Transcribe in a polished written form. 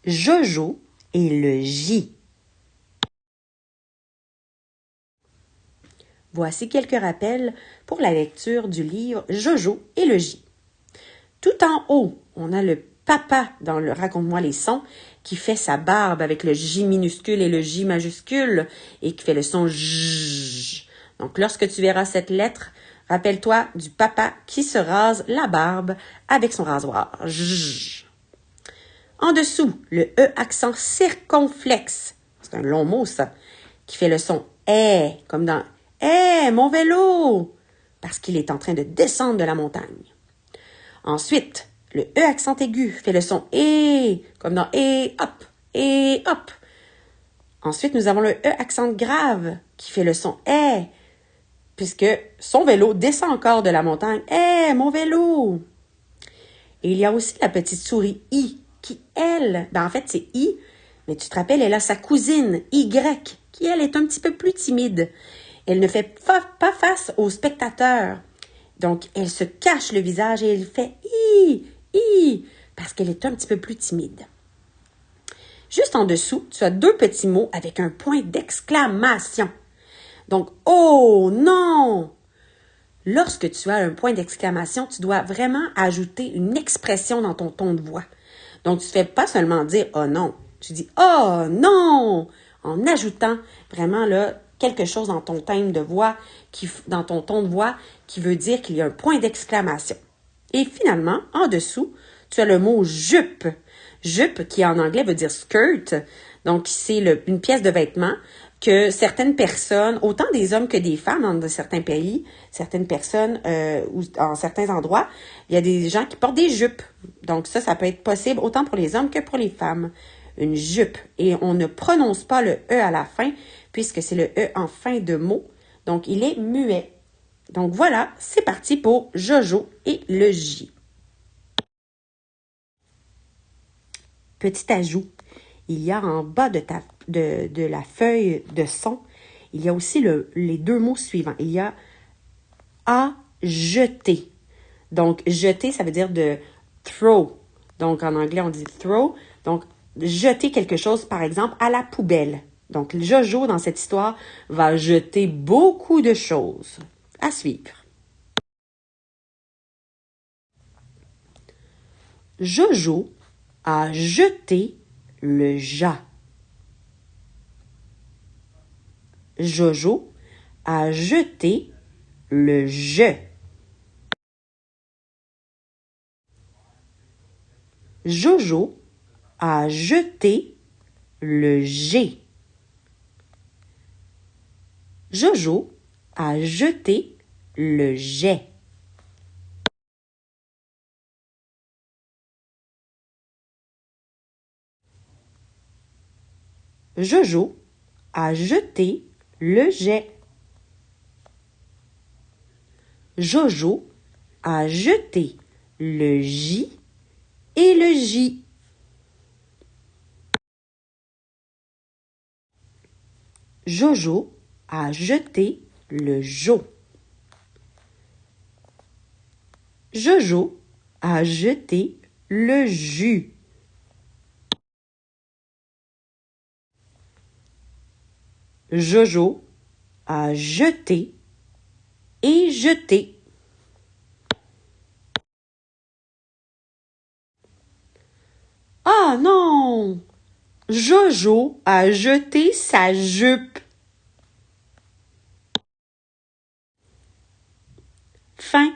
Jojo et le J. Voici quelques rappels pour la lecture du livre Jojo et le J. Tout en haut, on a le papa dans le Raconte-moi les sons qui fait sa barbe avec le J minuscule et le J majuscule et qui fait le son J. Donc, lorsque tu verras cette lettre, rappelle-toi du papa qui se rase la barbe avec son rasoir. J. En dessous, le E accent circonflexe, c'est un long mot ça, qui fait le son comme dans mon vélo, parce qu'il est en train de descendre de la montagne. Ensuite, le E accent aigu fait le son comme dans hop. Ensuite, nous avons le E accent grave qui fait le son puisque son vélo descend encore de la montagne. Mon vélo! Et il y a aussi la petite souris I qui, elle, en fait, c'est I, mais tu te rappelles, elle a sa cousine Y qui, elle, est un petit peu plus timide. Elle ne fait pas face aux spectateurs. Donc, elle se cache le visage et elle fait I, parce qu'elle est un petit peu plus timide. Juste en dessous, tu as deux petits mots avec un point d'exclamation. Donc, oh non! Lorsque tu as un point d'exclamation, tu dois vraiment ajouter une expression dans ton ton de voix. Donc, tu ne fais pas seulement dire « oh non », tu dis « oh non » en ajoutant vraiment là quelque chose dans ton thème de voix, dans ton ton de voix qui veut dire qu'il y a un point d'exclamation. Et finalement, en dessous, tu as le mot « jupe ». Jupe, qui en anglais veut dire « skirt ». Donc, c'est une pièce de vêtement que certaines personnes, autant des hommes que des femmes dans certains pays, certaines personnes ou en certains endroits, il y a des gens qui portent des jupes. Donc ça peut être possible autant pour les hommes que pour les femmes. Une jupe. Et on ne prononce pas le E à la fin, puisque c'est le E en fin de mot. Donc il est muet. Donc voilà, c'est parti pour Jojo et le J. Petit ajout. Il y a en bas de la feuille de son, il y a aussi les deux mots suivants. Il y a à jeter. Donc, jeter, ça veut dire de throw. Donc, en anglais, on dit throw. Donc, jeter quelque chose, par exemple, à la poubelle. Donc, Jojo, dans cette histoire, va jeter beaucoup de choses. À suivre. Jojo a jeté le ja. Jojo a jeté le je. Jojo a jeté le G. Jojo a jeté le jet. Jojo a jeté le jet. Jojo a jeté le J et le J. Jojo a jeté le Jo. Jojo a jeté le jus. Jojo a jeté et jeté. Ah non! Jojo a jeté sa jupe. Fin.